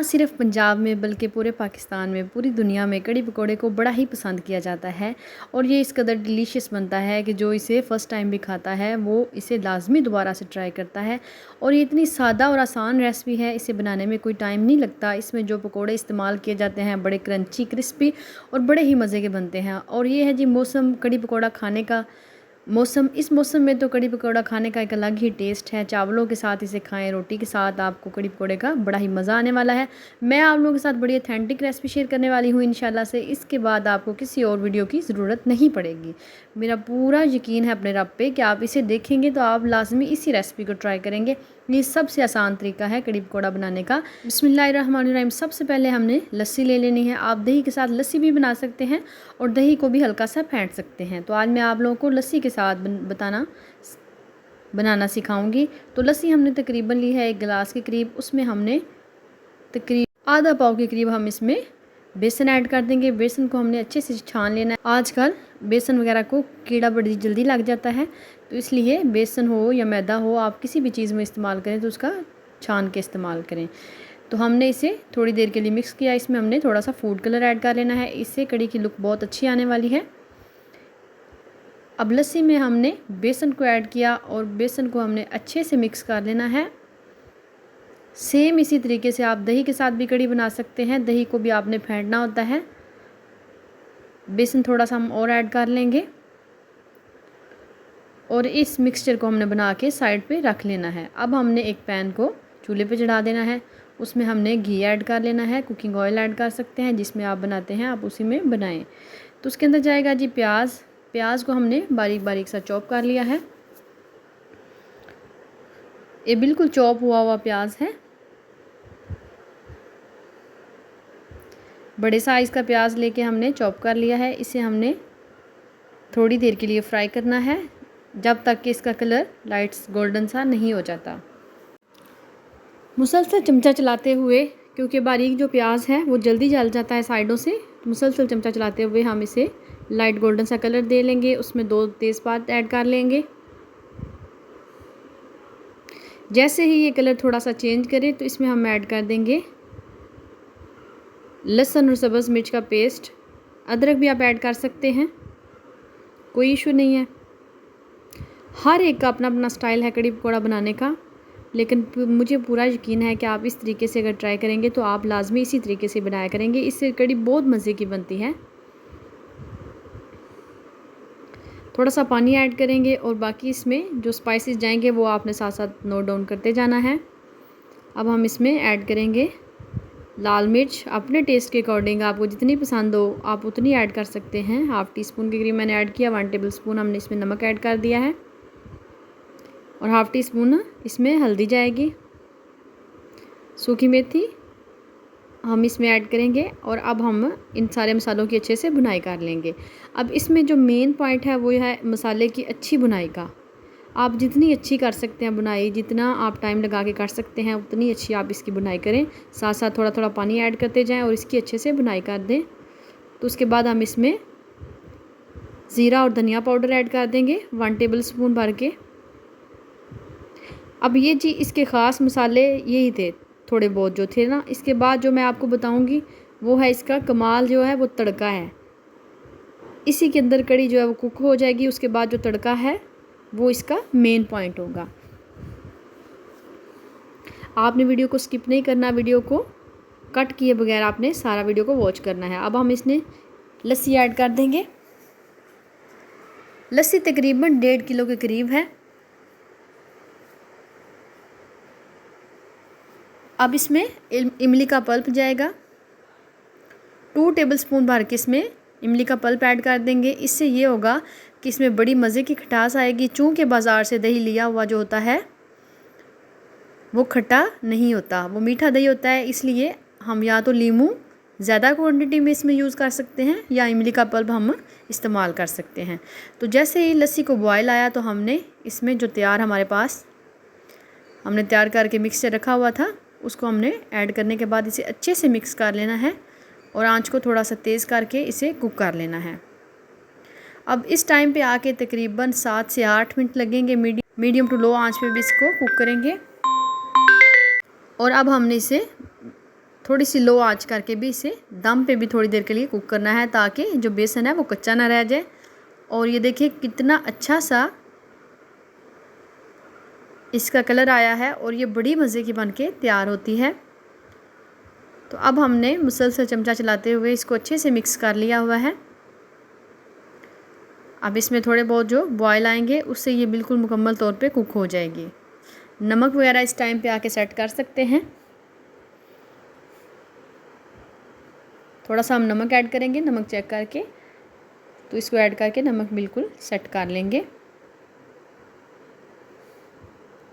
न सिर्फ पंजाब में बल्कि पूरे पाकिस्तान में, पूरी दुनिया में कड़ी पकोड़े को बड़ा ही पसंद किया जाता है। और ये इस कदर डिलीशियस बनता है कि जो इसे फ़र्स्ट टाइम भी खाता है वो इसे लाजमी दोबारा से ट्राई करता है। और ये इतनी सादा और आसान रेसिपी है, इसे बनाने में कोई टाइम नहीं लगता। इसमें जो पकोड़े इस्तेमाल किए जाते हैं बड़े क्रंची, क्रिस्पी और बड़े ही मज़े के बनते हैं। और ये है जी मौसम कड़ी पकोड़ा खाने का। इस मौसम में तो कड़ी पकौड़ा खाने का एक अलग ही टेस्ट है। चावलों के साथ इसे खाएं, रोटी के साथ आपको कड़ी पकौड़े का बड़ा ही मज़ा आने वाला है। मैं आप लोगों के साथ बड़ी ऑथेंटिक रेसिपी शेयर करने वाली हूँ इंशाल्लाह से। इसके बाद आपको किसी और वीडियो की ज़रूरत नहीं पड़ेगी। मेरा पूरा यकीन है अपने रब पे कि आप इसे देखेंगे तो आप लाजमी इसी रेसिपी को ट्राई करेंगे। ये सबसे आसान तरीका है कड़ी पकौड़ा बनाने का। बिस्मिल्लाहिर्रहमानिर्रहीम। सबसे पहले हमने लस्सी ले लेनी है। आप दही के साथ लस्सी भी बना सकते हैं और दही को भी हल्का सा फेंट सकते हैं। तो आज मैं आप लोगों को लस्सी के साथ बनाना सिखाऊंगी। तो लस्सी हमने तकरीबन ली है 1 गिलास के करीब। उसमें हमने तकरीबन आधा पाव के करीब हम इसमें बेसन ऐड कर देंगे। बेसन को हमने अच्छे से छान लेना है। आजकल बेसन वगैरह को कीड़ा बड़ी जल्दी लग जाता है, तो इसलिए बेसन हो या मैदा हो, आप किसी भी चीज़ में इस्तेमाल करें तो उसका छान के इस्तेमाल करें। तो हमने इसे थोड़ी देर के लिए मिक्स किया। इसमें हमने थोड़ा सा फूड कलर ऐड कर लेना है, इससे कड़ी की लुक बहुत अच्छी आने वाली है। अब लस्सी में हमने बेसन को ऐड किया और बेसन को हमने अच्छे से मिक्स कर लेना है। सेम इसी तरीके से आप दही के साथ भी कड़ी बना सकते हैं। दही को भी आपने फेंटना होता है। बेसन थोड़ा सा हम और ऐड कर लेंगे और इस मिक्सचर को हमने बना के साइड पे रख लेना है। अब हमने एक पैन को चूल्हे पे चढ़ा देना है। उसमें हमने घी ऐड कर लेना है। कुकिंग ऑयल ऐड कर सकते हैं, जिसमें आप बनाते हैं आप उसी में बनाएं। तो उसके अंदर जाएगा जी प्याज। प्याज को हमने बारीक बारीक सा चॉप कर लिया है। ये बिल्कुल चॉप हुआ हुआ प्याज है। बड़े साइज़ का प्याज लेके हमने चॉप कर लिया है। इसे हमने थोड़ी देर के लिए फ्राई करना है, जब तक कि इसका कलर लाइट्स गोल्डन सा नहीं हो जाता। मुसलसल चमचा चलाते हुए, क्योंकि बारीक जो प्याज है वो जल्दी जल जाता है साइडों से, तो मुसलसल चमचा चलाते हुए हम इसे लाइट गोल्डन सा कलर दे लेंगे। उसमें 2 तेज़पात ऐड कर लेंगे। जैसे ही ये कलर थोड़ा सा चेंज करे तो इसमें हम ऐड कर देंगे लहसुन और सब्ज़ मिर्च का पेस्ट। अदरक भी आप ऐड कर सकते हैं, कोई इशू नहीं है। हर एक का अपना अपना स्टाइल है कड़ी पकौड़ा बनाने का, लेकिन मुझे पूरा यकीन है कि आप इस तरीके से अगर ट्राई करेंगे तो आप लाजमी इसी तरीके से बनाया करेंगे। इससे कड़ी बहुत मज़े की बनती है। थोड़ा सा पानी ऐड करेंगे और बाकी इसमें जो स्पाइसेस जाएंगे वो आपने साथ साथ नोट डाउन करते जाना है। अब हम इसमें ऐड करेंगे लाल मिर्च। अपने टेस्ट के अकॉर्डिंग आपको जितनी पसंद हो आप उतनी ऐड कर सकते हैं। 1/2 टीस्पून के करीब मैंने ऐड किया। 1 टेबलस्पून हमने इसमें नमक ऐड कर दिया है और 1/2 टीस्पून इसमें हल्दी जाएगी। सूखी मेथी हम इसमें ऐड करेंगे और अब हम इन सारे मसालों की अच्छे से भुनाई कर लेंगे। अब इसमें जो मेन पॉइंट है वो है मसाले की अच्छी भुनाई का। आप जितनी अच्छी कर सकते हैं बुनाई, जितना आप टाइम लगा के कर सकते हैं उतनी अच्छी आप इसकी बुनाई करें। साथ साथ थोड़ा थोड़ा पानी ऐड करते जाएं और इसकी अच्छे से बुनाई कर दें। तो उसके बाद हम इसमें ज़ीरा और धनिया पाउडर ऐड कर देंगे 1 टेबलस्पून भर के। अब ये जी इसके ख़ास मसाले यही थे, थोड़े बहुत जो थे ना। इसके बाद जो मैं आपको बताऊंगी वो है इसका कमाल, जो है वो तड़का है। इसी के अंदर कड़ी जो है वो कुक हो जाएगी। उसके बाद जो तड़का है वो इसका मेन पॉइंट होगा। आपने वीडियो को स्किप नहीं करना, वीडियो को कट किए बगैर आपने सारा वीडियो को वॉच करना है। अब हम इसमें लस्सी ऐड कर देंगे। लस्सी तकरीबन 1.5 किलो के करीब है। अब इसमें इमली का पल्प जाएगा। 2 टेबलस्पून भर के इसमें इमली का पल्प ऐड कर देंगे। इससे ये होगा कि इसमें बड़ी मज़े की खटास आएगी। चूँकि बाज़ार से दही लिया हुआ जो होता है वो खट्टा नहीं होता, वो मीठा दही होता है। इसलिए हम या तो लीमू ज़्यादा क्वांटिटी में इसमें यूज़ कर सकते हैं या इमली का पल्प हम इस्तेमाल कर सकते हैं। तो जैसे ही लस्सी को बॉयल आया तो हमने इसमें जो हमारे पास हमने तैयार करके मिक्सचर रखा हुआ था उसको हमने ऐड करने के बाद इसे अच्छे से मिक्स कर लेना है और आंच को थोड़ा सा तेज़ करके इसे कुक कर लेना है। अब इस टाइम पे आके तकरीबन 7 से 8 मिनट लगेंगे। मीडियम टू लो आंच पे भी इसको कुक करेंगे। और अब हमने इसे थोड़ी सी लो आंच करके भी इसे दम पे भी थोड़ी देर के लिए कुक करना है, ताकि जो बेसन है वो कच्चा ना रह जाए। और ये देखिए कितना अच्छा सा इसका कलर आया है और ये बड़ी मज़े की बनके तैयार होती है। तो अब हमने मुसलसल चमचा चलाते हुए इसको अच्छे से मिक्स कर लिया हुआ है। अब इसमें थोड़े बहुत जो बॉयल आएंगे उससे ये बिल्कुल मुकम्मल तौर पे कुक हो जाएगी। नमक वगैरह इस टाइम पे आके सेट कर सकते हैं। थोड़ा सा हम नमक ऐड करेंगे, नमक चेक करके, तो इसको ऐड करके नमक बिल्कुल सेट कर लेंगे।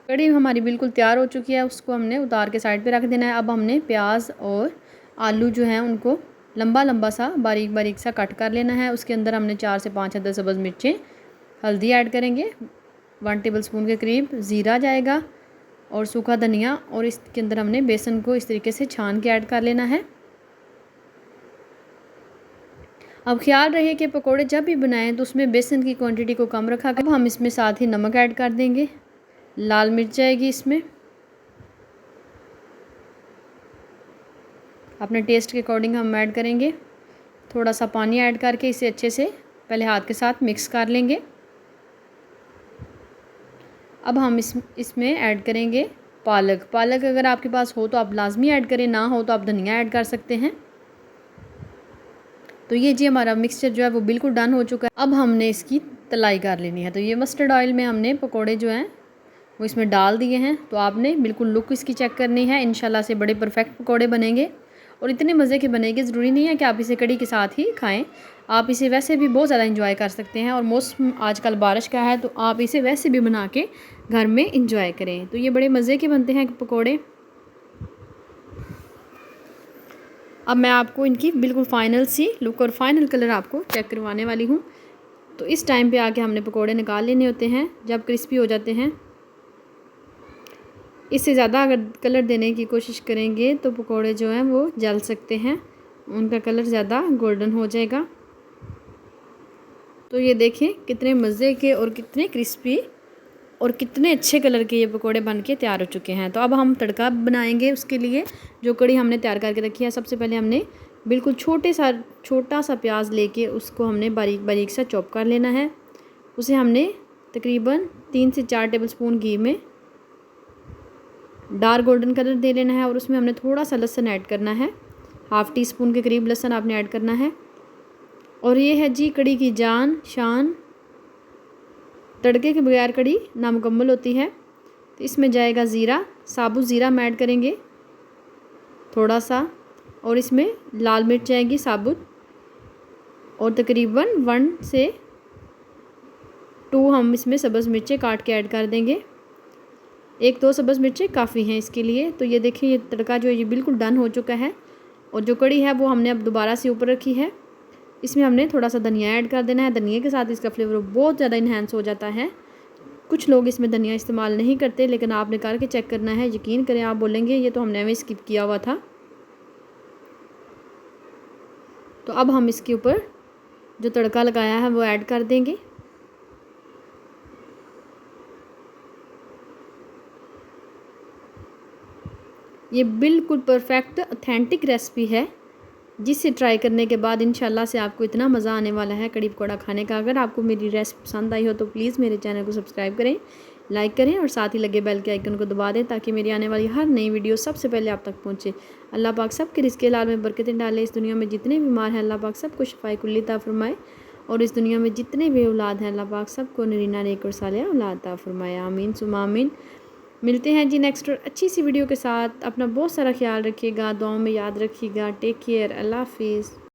कड़ी हमारी बिल्कुल तैयार हो चुकी है, उसको हमने उतार के साइड पे रख देना है। अब हमने प्याज और आलू जो हैं उनको लंबा लंबा सा बारीक बारीक सा कट कर लेना है। उसके अंदर हमने 4 से 5 अदद सब्ज़ मिर्चें, हल्दी ऐड करेंगे, 1 टेबलस्पून के करीब ज़ीरा जाएगा और सूखा धनिया, और इसके अंदर हमने बेसन को इस तरीके से छान के ऐड कर लेना है। अब ख्याल रहे कि पकोड़े जब भी बनाएं तो उसमें बेसन की क्वांटिटी को कम रखा करें। अब हम इसमें साथ ही नमक ऐड कर देंगे, लाल मिर्च जाएगी इसमें, अपने टेस्ट के अकॉर्डिंग हम ऐड करेंगे। थोड़ा सा पानी ऐड करके इसे अच्छे से पहले हाथ के साथ मिक्स कर लेंगे। अब हम इसमें ऐड करेंगे पालक। पालक अगर आपके पास हो तो आप लाजमी ऐड करें, ना हो तो आप धनिया ऐड कर सकते हैं। तो ये जी हमारा मिक्सचर जो है वो बिल्कुल डन हो चुका है। अब हमने इसकी तलाई कर लेनी है। तो ये मस्टर्ड ऑयल में हमने पकोड़े जो हैं वो इसमें डाल दिए हैं। तो आपने बिल्कुल लुक इसकी चेक करनी है, इंशाल्लाह से बड़े परफेक्ट पकोड़े बनेंगे और इतने मज़े के बनेंगे। ज़रूरी नहीं है कि आप इसे कड़ी के साथ ही खाएं, आप इसे वैसे भी बहुत ज़्यादा इंजॉय कर सकते हैं। और मौसम आजकल बारिश का है तो आप इसे वैसे भी बना के घर में इंजॉय करें। तो ये बड़े मज़े के बनते हैं पकोड़े। अब मैं आपको इनकी बिल्कुल फ़ाइनल सी लुक और फाइनल कलर आपको चेक करवाने वाली हूँ। तो इस टाइम पे आके हमने पकोड़े निकाल लेने होते हैं जब क्रिस्पी हो जाते हैं। इससे ज़्यादा अगर कलर देने की कोशिश करेंगे तो पकोड़े जो हैं वो जल सकते हैं, उनका कलर ज़्यादा गोल्डन हो जाएगा। तो ये देखें कितने मज़े के और कितने क्रिस्पी और कितने अच्छे कलर के ये पकोड़े बन के तैयार हो चुके हैं। तो अब हम तड़का बनाएंगे। उसके लिए जो कड़ी हमने तैयार करके रखी है, सबसे पहले हमने बिल्कुल छोटा सा प्याज लेके उसको हमने बारीक बारीक सा चॉप कर लेना है। उसे हमने तकरीबन 3 से 4 टेबलस्पून घी में डार्क गोल्डन कलर दे लेना है और उसमें हमने थोड़ा सा लहसुन ऐड करना है, हाफ़ टी स्पून के करीब लहसुन आपने ऐड करना है। और ये है जी कड़ी की जान शान, तड़के के बगैर कड़ी नामुकम्मल होती है। तो इसमें जाएगा ज़ीरा, साबुत ज़ीरा हम ऐड करेंगे थोड़ा सा, और इसमें लाल मिर्च जाएगी साबुत, और तकरीबन 1 से 2 हम इसमें सब्ज़ मिर्चें काट के ऐड कर देंगे। 1-2 सब्ज़ मिर्चें काफ़ी हैं इसके लिए। तो ये देखिए ये तड़का जो है ये बिल्कुल डन हो चुका है। और जो कड़ी है वो हमने अब दोबारा से ऊपर रखी है। इसमें हमने थोड़ा सा धनिया ऐड कर देना है। धनिया के साथ इसका फ्लेवर बहुत ज़्यादा इन्हेंस हो जाता है। कुछ लोग इसमें धनिया इस्तेमाल नहीं करते, लेकिन आपने करके चेक करना है। यकीन करें आप बोलेंगे ये तो हमने भी स्किप किया हुआ था। तो अब हम इसके ऊपर जो तड़का लगाया है वो ऐड कर देंगे। ये बिल्कुल परफेक्ट ऑथेंटिक रेसिपी है, जिसे ट्राई करने के बाद इंशाल्लाह से आपको इतना मज़ा आने वाला है कड़ी पकौड़ा खाने का। अगर आपको मेरी रेसिपी पसंद आई हो तो प्लीज़ मेरे चैनल को सब्सक्राइब करें, लाइक करें और साथ ही लगे बेल के आइकन को दबा दें, ताकि मेरी आने वाली हर नई वीडियो सबसे पहले आप तक पहुँचे। अल्लाह पाक सबके रिज़्क़ हालाल में बरकतें डाले। इस दुनिया में जितने बीमार हैं अल्लाह पाक सबको शिफाए कुल्ली अता फरमाए, और इस दुनिया में जितने भी औलाद हैं अल्लाह पाक सबको नरीना नेक और सालिहा औलाद अता फरमाए। आमीन सुम्मा आमीन। मिलते हैं जी नेक्स्ट और अच्छी सी वीडियो के साथ। अपना बहुत सारा ख्याल रखिएगा, दुआओं में याद रखिएगा। टेक केयर, अल्लाह हाफिज़।